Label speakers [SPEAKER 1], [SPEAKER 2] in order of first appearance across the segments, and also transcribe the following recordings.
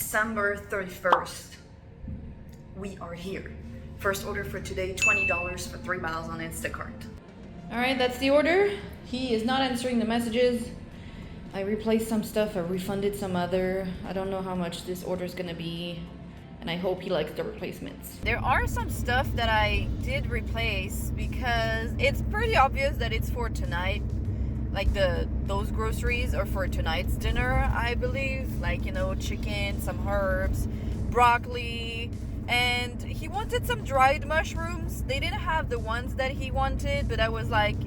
[SPEAKER 1] December 31st. We are here. First order for today, $20 for 3 miles on Instacart.
[SPEAKER 2] All right, that's the order. He is not answering the messages. I replaced some stuff, I refunded some other. I don't know how much this order is gonna be, and I hope he likes the replacements. There are some stuff that I did replace because it's pretty obvious that it's for tonight. Like those groceries are for tonight's dinner, I believe. Like, you know, chicken, some herbs, broccoli, and he wanted some dried mushrooms. They didn't have the ones that he wanted, but I was like,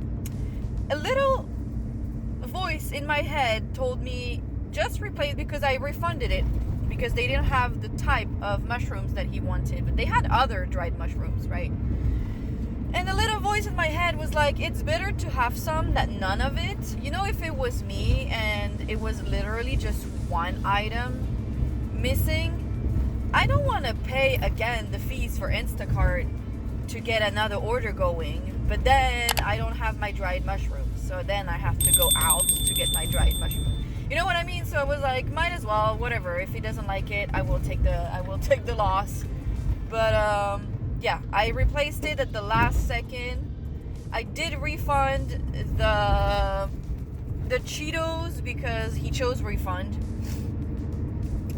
[SPEAKER 2] a little voice in my head told me just replace, because I refunded it because they didn't have the type of mushrooms that he wanted, but they had other dried mushrooms, right? And a little voice in my head was like, it's better to have some than none of it. You know, if it was me and it was literally just one item missing, I don't want to pay again the fees for Instacart to get another order going, but then I don't have my dried mushrooms, so then I have to go out to get my dried mushrooms. You know what I mean? So I was like, might as well, whatever. If he doesn't like it, I will take the loss. But yeah, I replaced it at the last second. I did refund the Cheetos because he chose refund.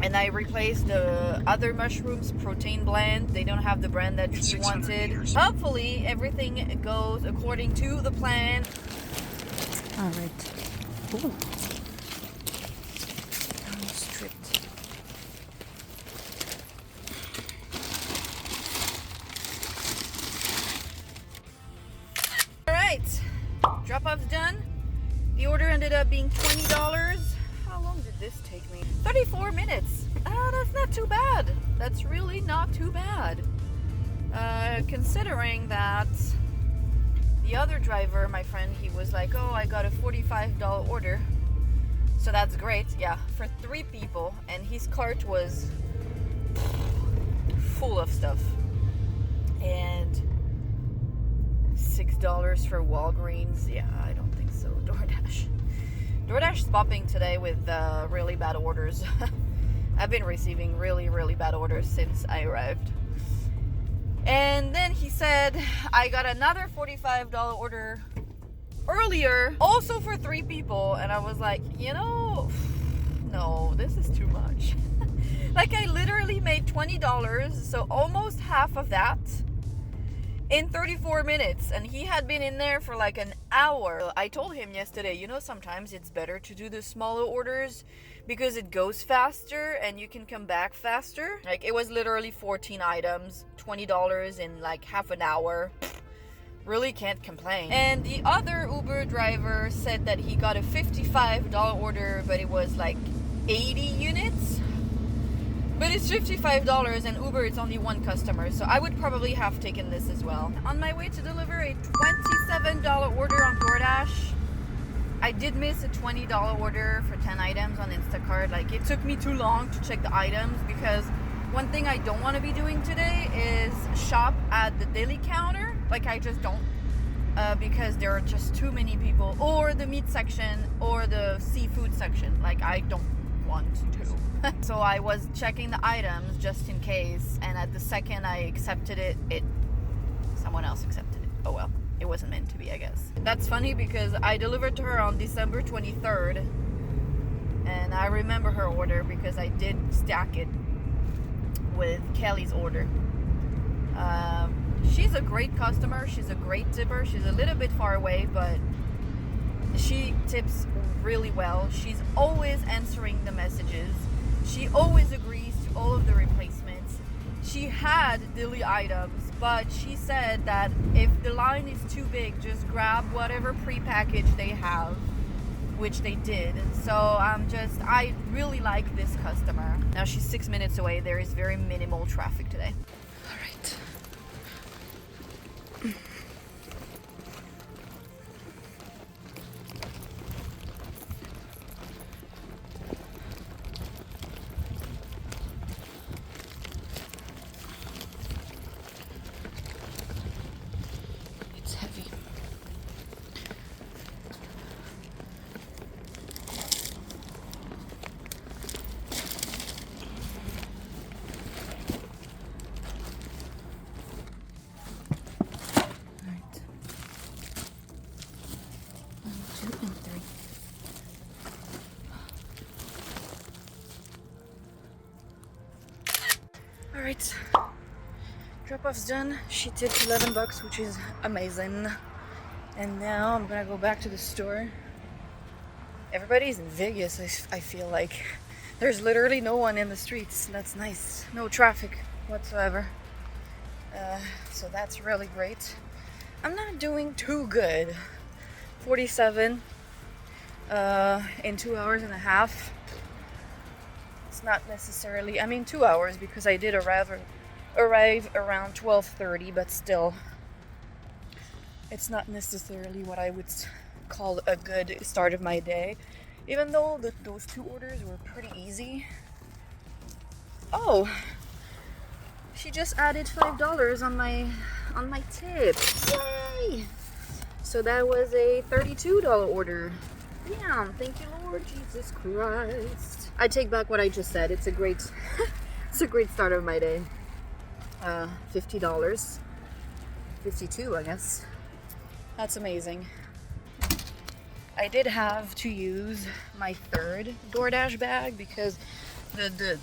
[SPEAKER 2] And I replaced the other mushrooms, protein blend. They don't have the brand that he wanted. Hopefully, everything goes according to the plan.
[SPEAKER 1] All right. Ooh. Stripped. All right. Drop-off's done. The order ended up being $20. How long did this take me? 34 minutes. That's not too bad. That's really not too bad. Considering that the other driver, my friend, he was like, oh, I got a $45 order. So that's great. Yeah, for 3 people. And his cart was full of stuff. And $6 for Walgreens. Yeah, I don't think so. DoorDash's popping today with really bad orders. I've been receiving really, really bad orders since I arrived. And then he said, I got another $45 order earlier, also for 3 people. And I was like, you know, no, this is too much. Like, I literally made $20, so almost half of that, in 34 minutes, and he had been in there for like an hour. I told him yesterday, you know, sometimes it's better to do the smaller orders because it goes faster and you can come back faster. Like, it was literally 14 items, $20 in like half an hour. Really can't complain. And the other Uber driver said that he got a $55 order, but it was like 80 units. But it's $55 and Uber, it's only 1 customer, so I would probably have taken this as well. On my way to deliver a $27 order on Doordash. I did miss a $20 order for 10 items on Instacart. Like, it took me too long to check the items because one thing I don't want to be doing today is shop at the deli counter. Like, I just don't, because there are just too many people, or the meat section or the seafood section. Like, I don't want to. So I was checking the items just in case, and at the second I accepted it, someone else accepted it. Oh well, it wasn't meant to be, I guess. That's funny because I delivered to her on December 23rd, and I remember her order because I did stack it with Kelly's order. She's a great customer, she's a great tipper. She's a little bit far away, but she tips really well. She's always answering the messages. She always agrees to all of the replacements. She had deli items, but she said that if the line is too big, just grab whatever prepackaged they have, which they did. So I really like this customer. Now she's 6 minutes away. There is very minimal traffic today. All right. Alright, drop-off's done. She tipped $11, which is amazing. And now I'm gonna go back to the store. Everybody's in Vegas, I feel like. There's literally no one in the streets. That's nice. No traffic whatsoever. So that's really great. I'm not doing too good. 47 in 2 hours and a half. It's not necessarily, 2 hours because I did arrive around 12:30, but still, it's not necessarily what I would call a good start of my day, even though those 2 orders were pretty easy. Oh, she just added $5 on my tip. Yay! So that was a $32 order. Yeah, thank you, Lord Jesus Christ. I take back what I just said. It's a great start of my day. $50, 52, I guess. That's amazing. I did have to use my third Doordash bag because the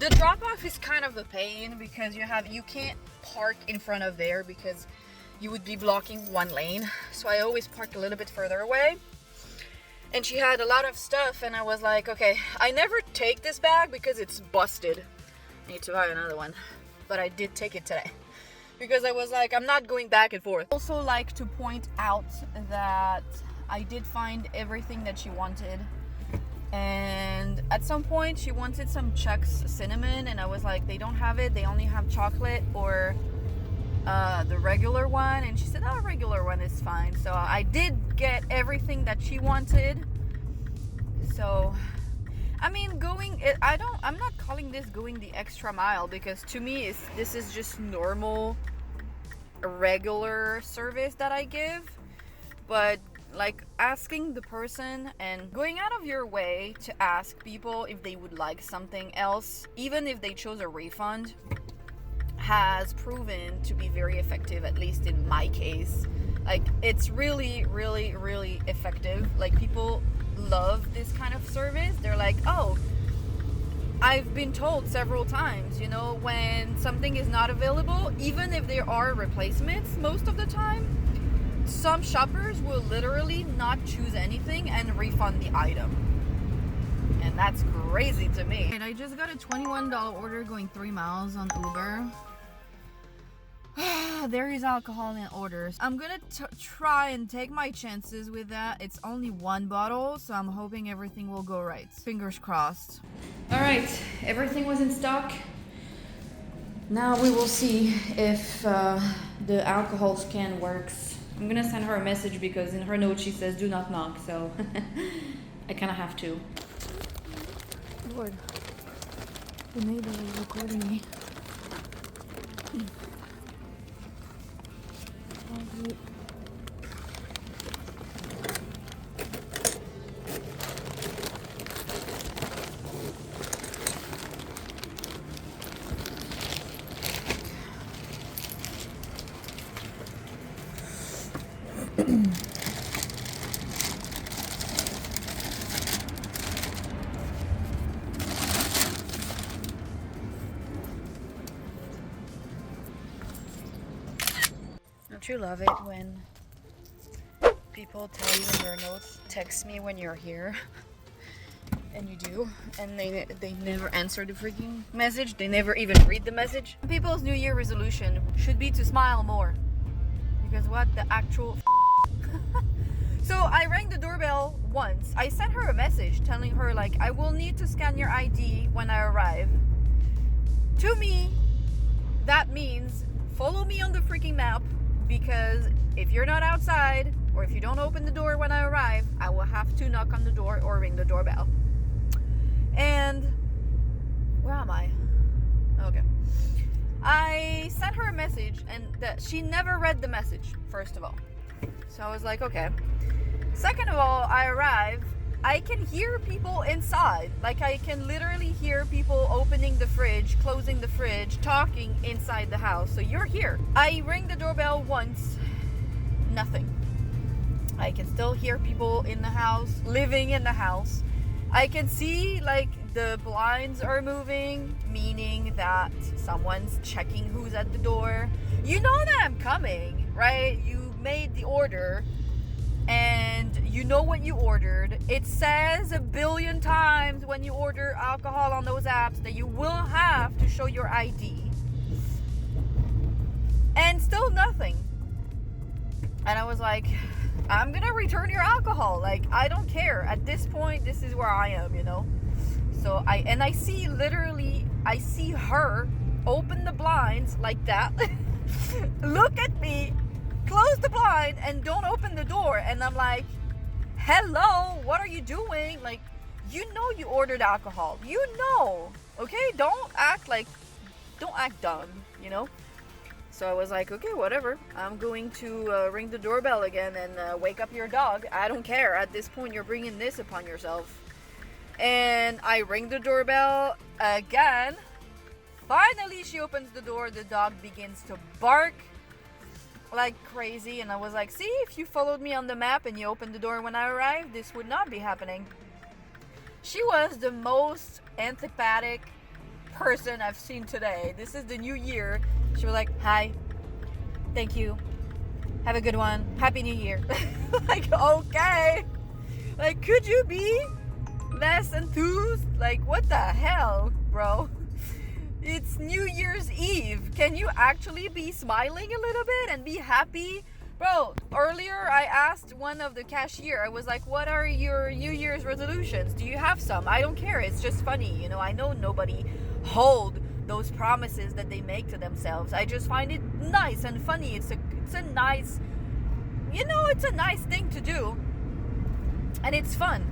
[SPEAKER 1] drop-off is kind of a pain because you can't park in front of there because you would be blocking one lane. So I always park a little bit further away. And she had a lot of stuff and I was like, okay, I never take this bag because it's busted. I need to buy another one. But I did take it today because I was like, I'm not going back and forth. Also like to point out that I did find everything that she wanted. And at some point she wanted some Chuck's cinnamon and I was like, they don't have it. They only have chocolate or the regular one. And she said, oh, regular one is fine. So I did get everything that she wanted. So I'm not calling this going the extra mile because to me this is just normal regular service that I give. But like asking the person and going out of your way to ask people if they would like something else, even if they chose a refund, has proven to be very effective, at least in my case. Like it's really, really, really effective. Like people love this kind of service. They're like, oh, I've been told several times, when something is not available, even if there are replacements, most of the time, some shoppers will literally not choose anything and refund the item. And that's crazy to me. And I just got a $21 order going 3 miles on Uber. There is alcohol in orders. I'm gonna try and take my chances with that. It's only 1 bottle, so I'm hoping everything will go right. Fingers crossed.
[SPEAKER 2] All right, everything was in stock. Now we will see if the alcohol scan works. I'm gonna send her a message because in her note she says do not knock, so I kind of have to.
[SPEAKER 1] Lord, the neighbor is recording me. Don't you love it when people tell you in their notes, text me when you're here, and you do, and they never answer the freaking message, they never even read the message? People's New Year resolution should be to smile more, because what the actual So I rang the doorbell once. I sent her a message telling her like, I will need to scan your ID when I arrive. To me, that means follow me on the freaking map, because if you're not outside or if you don't open the door when I arrive, I will have to knock on the door or ring the doorbell. And where am I? Okay. I sent her a message and that she never read the message, first of all. So I was like, okay. Second of all, I arrive, I can hear people inside. Like I can literally hear people opening the fridge, closing the fridge, talking inside the house. So you're here. I ring the doorbell once, nothing. I can still hear people in the house, living in the house. I can see like the blinds are moving, meaning that someone's checking who's at the door. You know that I'm coming, right? You made the order and you know what you ordered. It says a billion times when you order alcohol on those apps that you will have to show your ID. And still nothing. And I was like, I'm gonna return your alcohol. Like, I don't care. At this point, this is where I am, you know? So I see her open the blinds like that. Look at me, close the blind, and don't open the door. And I'm like, hello, what are you doing? Like, you know you ordered alcohol. You know, okay? Don't act dumb, you know? So I was like, okay, whatever. I'm going to ring the doorbell again and wake up your dog. I don't care. At this point, you're bringing this upon yourself. And I ring the doorbell again. Finally, she opens the door. The dog begins to bark like crazy. And I was like, see, if you followed me on the map and you opened the door when I arrived, this would not be happening. She was the most antipathic person I've seen today. This is the new year. She was like, hi, thank you, have a good one, happy new year. Like, okay, like, could you be less enthused? Like, what the hell, bro? It's New Year's Eve. Can you actually be smiling a little bit and be happy? Bro, earlier I asked one of the cashier, I was like, what are your New Year's resolutions? Do you have some? I don't care, it's just funny, you know. I know nobody hold those promises that they make to themselves. I just find it nice and funny. It's a nice, you know, it's a nice thing to do, and it's fun.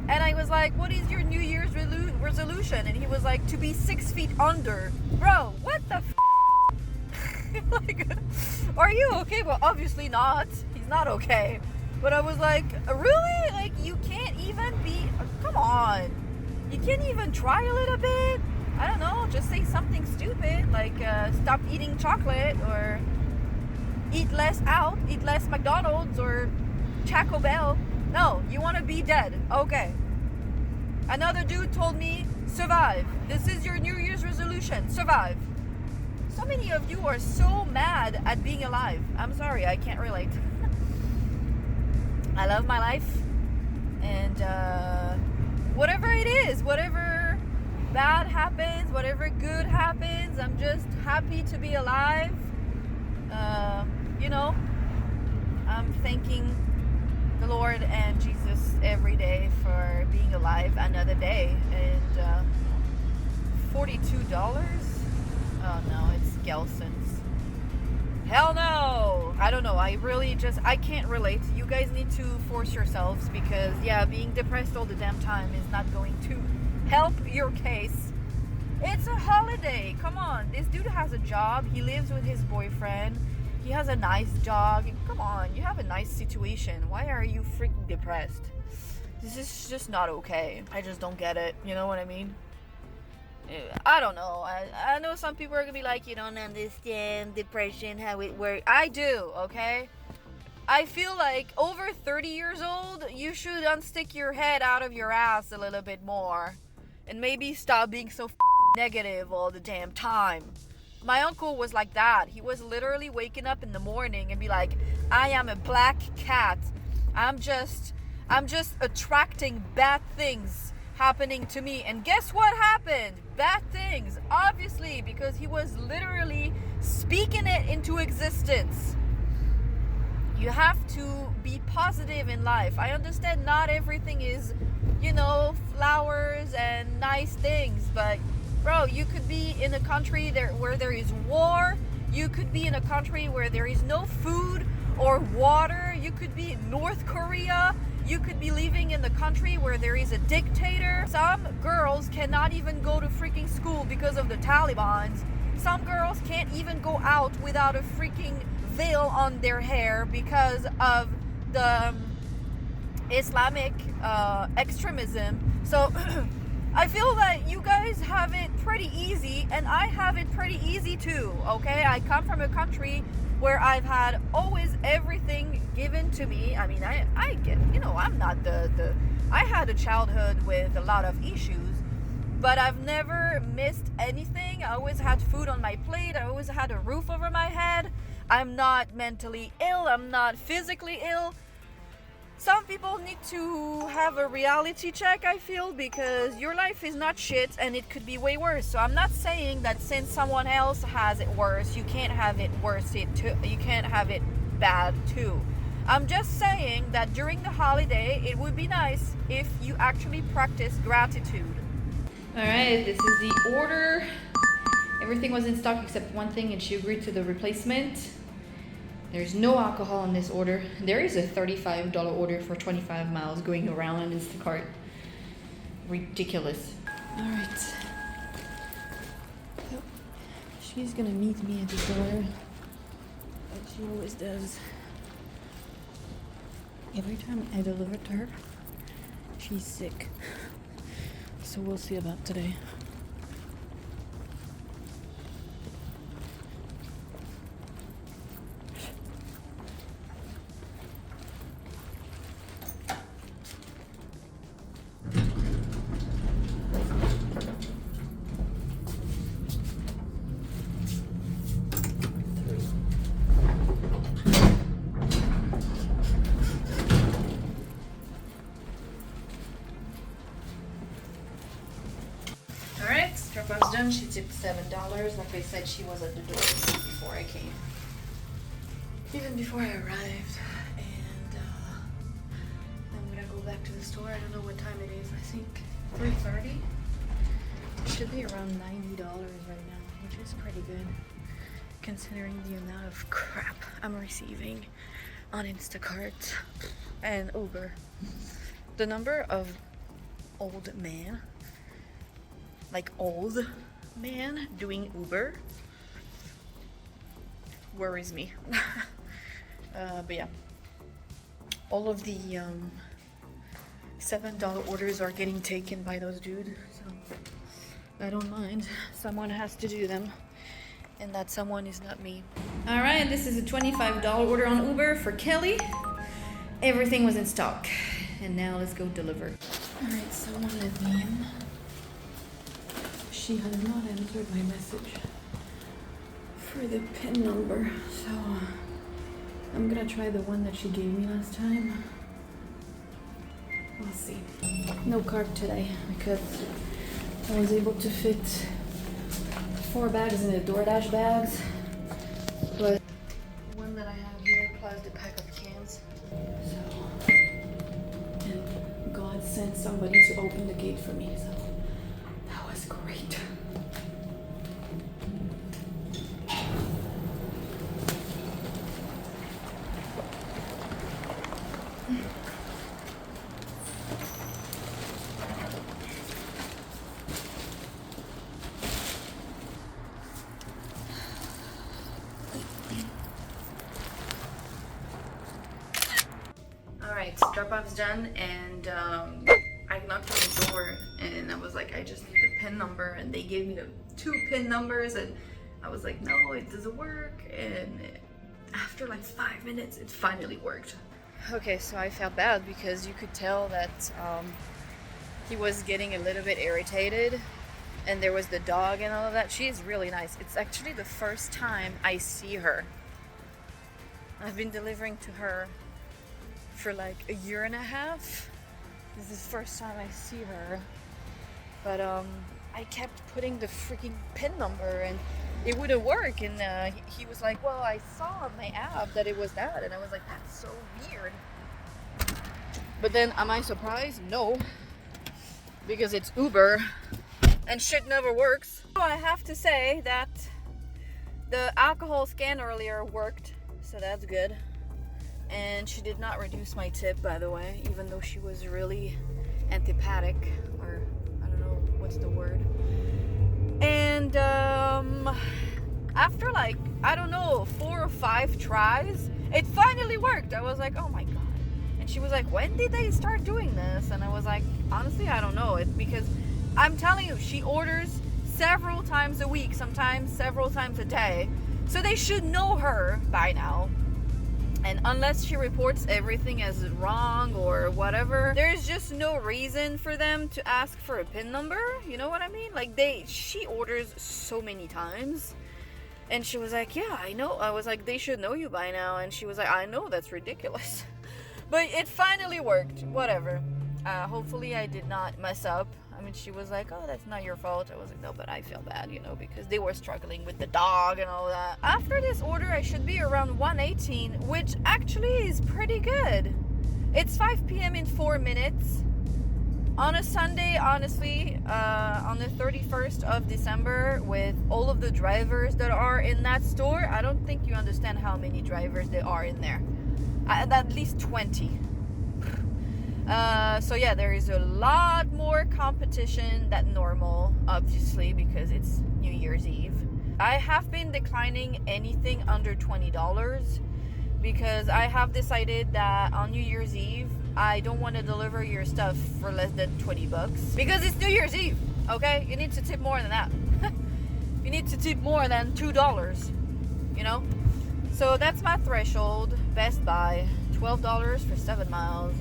[SPEAKER 1] And I was like, what is your New Year's resolution? And he was like, to be 6 feet under. Bro, what the like, are you okay? Well, obviously not. He's not okay. But I was like, really? Like, you can't even be, come on, you can't even try a little bit? I don't know, just say something stupid, like stop eating chocolate, or eat less out, eat less McDonald's or Taco Bell. No, you want to be dead. Okay. Another dude told me, survive. This is your New Year's resolution, survive. So many of you are so mad at being alive. I'm sorry, I can't relate. I love my life, and whatever it is, whatever bad happens, whatever good happens, I'm just happy to be alive. You know, I'm thanking the Lord and Jesus every day for being alive another day. And $42? Oh no, it's Gelson's. Hell no! I don't know, I can't relate. You guys need to force yourselves, because yeah, being depressed all the damn time is not going to help your case. It's a holiday. Come on. This dude has a job. He lives with his boyfriend. He has a nice dog. Come on. You have a nice situation. Why are you freaking depressed? This is just not okay. I just don't get it. You know what I mean? I don't know. I know some people are going to be like, you don't understand depression, how it works. I do, okay? I feel like over 30 years old, you should unstick your head out of your ass a little bit more. And maybe stop being so negative all the damn time. My uncle was like that. He was literally waking up in the morning and be like, I am a black cat. I'm just attracting bad things happening to me. And guess what happened? Bad things. Obviously, because he was literally speaking it into existence. You have to be positive in life. I understand not everything is, you know, flowers and nice things, but bro, you could be in a country where there is war. You could be in a country where there is no food or water. You could be in North Korea. You could be living in the country where there is a dictator. Some girls cannot even go to freaking school because of the Taliban. Some girls can't even go out without a freaking veil on their hair because of the Islamic extremism. So I feel that you guys have it pretty easy, and I have it pretty easy too, okay? I come from a country where I've had always everything given to me. I mean, I get, you know, I'm not I had a childhood with a lot of issues, but I've never missed anything. I always had food on my plate. I always had a roof over my head. I'm not mentally ill. I'm not physically ill. Some people need to have a reality check, I feel, because your life is not shit and it could be way worse. So I'm not saying that since someone else has it worse, you can't have it worse too. You can't have it bad too. I'm just saying that during the holiday, it would be nice if you actually practice gratitude.
[SPEAKER 2] All right, this is the order. Everything was in stock except one thing, and she agreed to the replacement. There's no alcohol in this order. There is a $35 order for 25 miles going around on Instacart. Ridiculous. All right. So, she's gonna meet me at the door, like she always does. Every time I deliver to her, she's sick. So we'll see about today. Drop-off's done. She tipped $7. Like I said, she was at the door before I came. Even before I arrived. And I'm gonna go back to the store. I don't know what time it is. I think 3:30. It should be around $90 right now, which is pretty good considering the amount of crap I'm receiving on Instacart and Uber. The number of old men, like old man doing Uber, worries me. But yeah, all of the $7 orders are getting taken by those dudes, so I don't mind. Someone has to do them, and that someone is not me. All right, this is a $25 order on Uber for Kelly. Everything was in stock, and now let's go deliver. All right, someone let me in. She has not answered my message for the PIN number, so I'm gonna try the one that she gave me last time. We'll see. No cart today because I was able to fit 4 bags in the Doordash bags, but the one that I have here plus the pack of cans. So, and God sent somebody to open the gate for me, so that was great. Alright, drop-off's done, and I knocked on the door and I was like, I just need the PIN number, and they gave me the 2 PIN numbers, and I was like, no, it doesn't work, and after like 5 minutes it finally worked. Okay, so I felt bad because you could tell that he was getting a little bit irritated, and there was the dog and all of that. She is really nice. It's actually the first time I see her. I've been delivering to her for like a year and a half. This is the first time I see her, but I kept putting the freaking PIN number and it wouldn't work, and he was like, well, I saw on my app that it was that, and I was like, that's so weird. But then am I surprised? No, because it's Uber and shit never works. So I have to say that the alcohol scan earlier worked, so that's good. And she did not reduce my tip, by the way, even though she was really antipathic, or I don't know what's the word. And after like, I don't know, 4 or 5 tries, it finally worked. I was like, oh my god. And she was like, when did they start doing this? And I was like, honestly, I don't know. It's because I'm telling you, she orders several times a week, sometimes several times a day. So they should know her by now.
[SPEAKER 1] And unless she reports everything as wrong or whatever, there's just no reason for them to ask for a PIN number. You know what I mean? Like she orders so many times. And she was like, yeah, I know. I was like, they should know you by now. And she was like, I know, that's ridiculous. But it finally worked. Whatever. Hopefully I did not mess up. I mean, she was like, oh, that's not your fault. I was like, no, but I feel bad, you know, because they were struggling with the dog and all that. After this order, I should be around 1:18, which actually is pretty good. It's 5 p.m. in 4 minutes. On a Sunday, honestly, on the 31st of December, with all of the drivers that are in that store, I don't think you understand how many drivers there are in there. At least 20. So yeah, there is a lot more competition than normal, obviously, because it's New Year's Eve. I have been declining anything under $20 because I have decided that on New Year's Eve, I don't want to deliver your stuff for less than $20 because it's New Year's Eve, okay? You need to tip more than that. You need to tip more than $2, you know? So that's my threshold. Best Buy, $12 for 7 miles.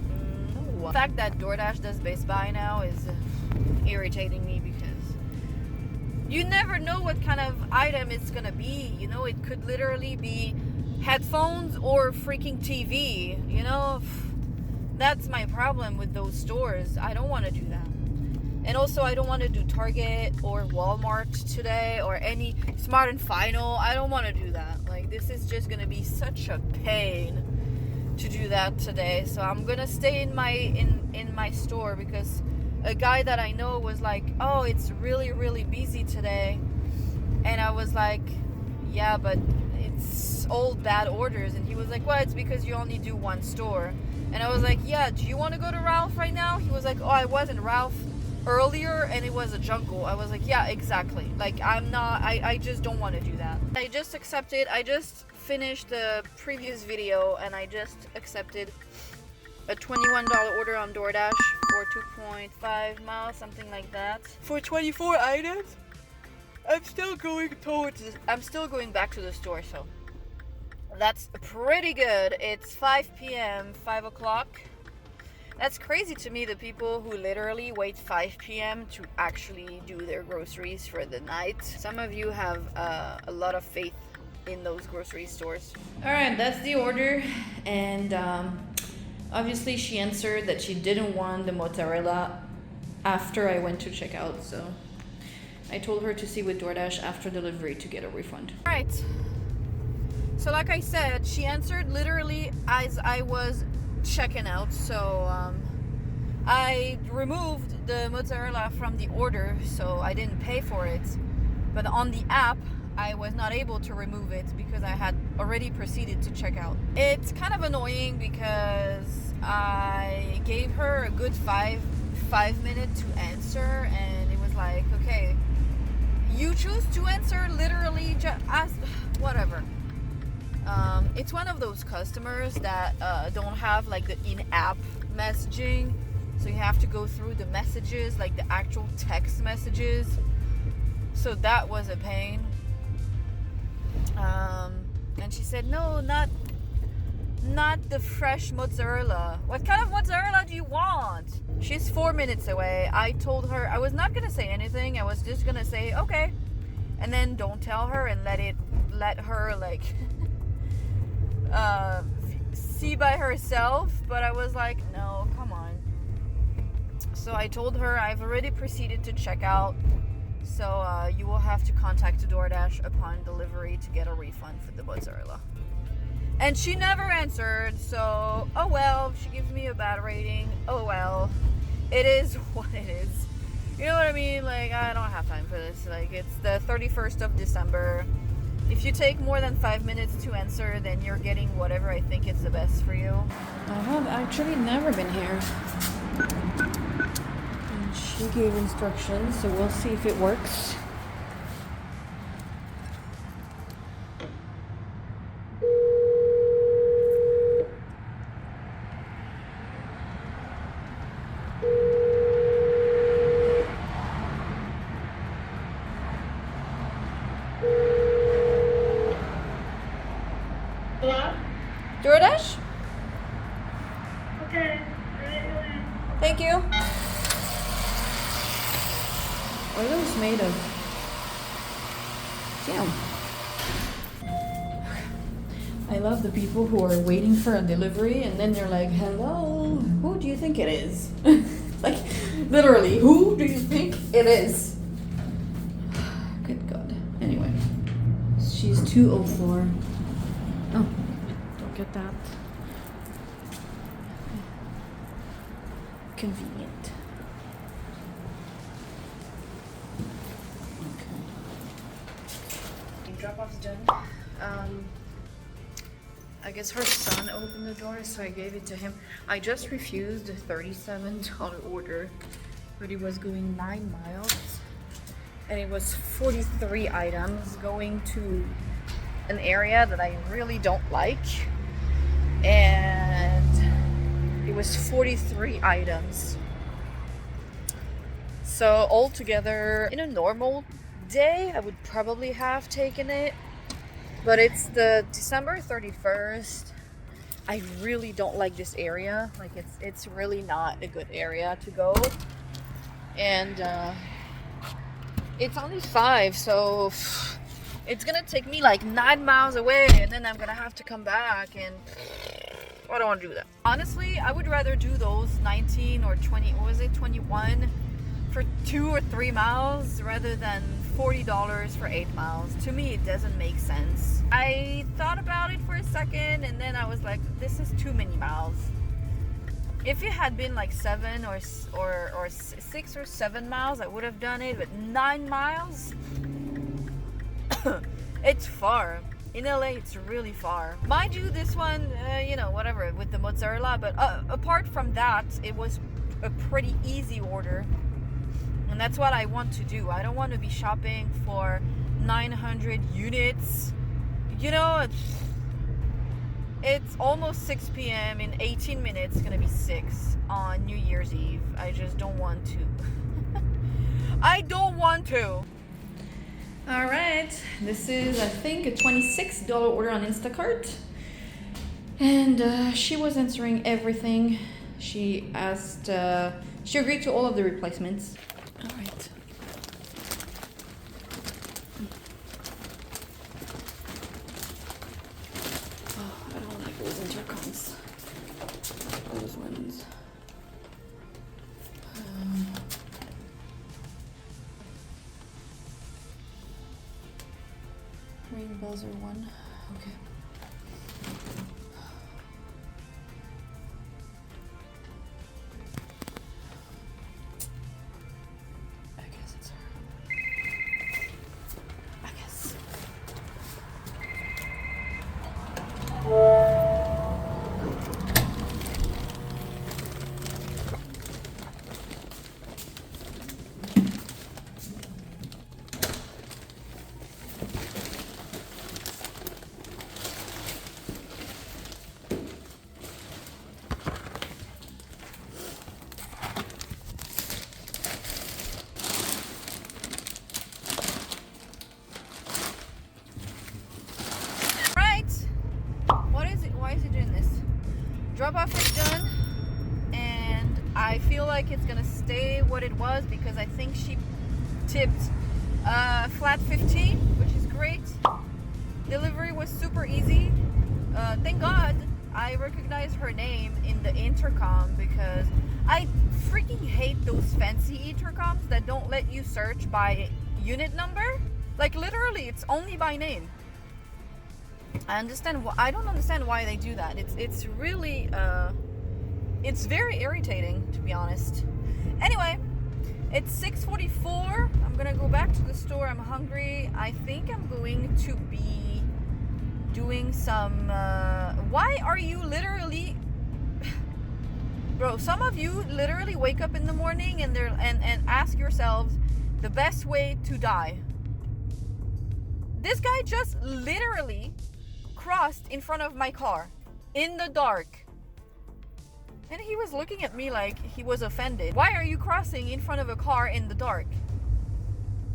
[SPEAKER 1] The fact that Doordash does Best Buy now is irritating me because you never know what kind of item it's gonna be. You know, it could literally be headphones or freaking TV. You know, that's my problem with those stores. I don't want to do that. And also, I don't want to do Target or Walmart today or any Smart and Final. I don't want to do that. Like, this is just gonna be such a pain to do that today. So I'm gonna stay in my store because a guy that I know was like, oh, it's really busy today. And I was like, yeah, but it's all bad orders. And he was like, well, it's because you only do one store. And I was like, yeah, do you want to go to Ralph right now? He was like, oh, I was in Ralph earlier and it was a jungle. I was like, yeah, exactly. Like, I just don't want to do that. I just accepted. I just finished the previous video and I just accepted a $21 order on Doordash for 2.5 miles, something like that, for 24 items. I'm still going back to the store, so that's pretty good. It's 5 p.m., 5 o'clock. That's crazy to me, the people who literally wait 5 p.m. to actually do their groceries for the night. Some of you have a lot of faith in those grocery stores.
[SPEAKER 2] All right, that's the order. And obviously she answered that she didn't want the mozzarella after I went to check out. So I told her to see with Doordash after delivery to get a refund.
[SPEAKER 1] All right. So like I said, she answered literally as I was checking out. So I removed the mozzarella from the order, so I didn't pay for it. But on the app, I was not able to remove it because I had already proceeded to check out. It's kind of annoying because I gave her a good five minutes to answer, and it was like, okay, you choose to answer literally just ask, whatever. It's one of those customers that don't have like the in-app messaging, so you have to go through the messages, like the actual text messages. So that was a pain. And she said, no, not the fresh mozzarella. What kind of mozzarella do you want? She's 4 minutes away. I told her I was not gonna say anything. I was just gonna say okay, and then don't tell her and let her like see by herself. But I was like, no, come on. So I told her I've already proceeded to check out. So you will have to contact Doordash upon delivery to get a refund for the mozzarella. And she never answered, so oh well, she gives me a bad rating. Oh well, it is what it is. You know what I mean? Like, I don't have time for this. Like, it's the 31st of December. If you take more than 5 minutes to answer, then you're getting whatever I think is the best for you.
[SPEAKER 2] I have actually never been here. She gave instructions, so we'll see if it works.
[SPEAKER 3] Hello?
[SPEAKER 2] DoorDash?
[SPEAKER 3] Okay, right away.
[SPEAKER 2] Thank you. What are those made of? Damn. I love the people who are waiting for a delivery and then they're like, hello, who do you think it is? Like, literally, who do you think it is? Good God. Anyway, she's 204. Oh, don't get that. Convenient. Okay.
[SPEAKER 1] Drop-off's done. I guess her son opened the door, so I gave it to him. I just refused a $37 order, but it was going 9 miles, and it was 43 items going to an area that I really don't like, and it was 43 items. So altogether, in a normal day, I would probably have taken it. But it's the December 31st. I really don't like this area. Like it's really not a good area to go. And it's only 5, so it's gonna take me like 9 miles away, and then I'm gonna have to come back, and I don't want to do that. Honestly, I would rather do those 19 or 20, what was it, 21 for 2 or 3 miles rather than $40 for 8 miles. To me, it doesn't make sense. I thought about it for a second, and then I was like, this is too many miles. If it had been like 7 or 6 or 7 miles, I would have done it. But 9 miles, it's far. In LA, it's really far. Mind you, this one, whatever, with the mozzarella. But apart from that, it was a pretty easy order. And that's what I want to do. I don't want to be shopping for 900 units. It's almost 6 p.m. In 18 minutes, it's going to be 6 on New Year's Eve. I just don't want to. I don't want to.
[SPEAKER 2] All right. This is, I think, a $26 order on Instacart. And she was answering everything. She asked, she agreed to all of the replacements. All right. Oh, I don't like those intercoms. Those ones. Ring buzzer one. Okay.
[SPEAKER 1] Drop off is done, and I feel like it's gonna stay what it was because I think she tipped flat 15, which is great. Delivery was super easy. Thank God I recognized her name in the intercom, because I freaking hate those fancy intercoms that don't let you search by unit number. Like literally, it's only by name. I don't understand why they do that. It's really it's very irritating, to be honest. Anyway, it's 6:44. I'm gonna go back to the store. I'm hungry. I think I'm going to be doing some why are you literally bro, some of you literally wake up in the morning and ask yourselves the best way to die. This guy just literally crossed in front of my car in the dark, and he was looking at me like he was offended. Why are you crossing in front of a car in the dark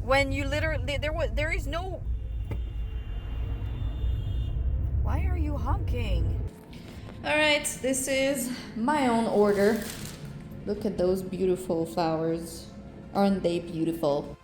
[SPEAKER 1] when you literally there is no... Why are you honking?
[SPEAKER 2] Alright, this is my own order. Look at those beautiful flowers. Aren't they beautiful?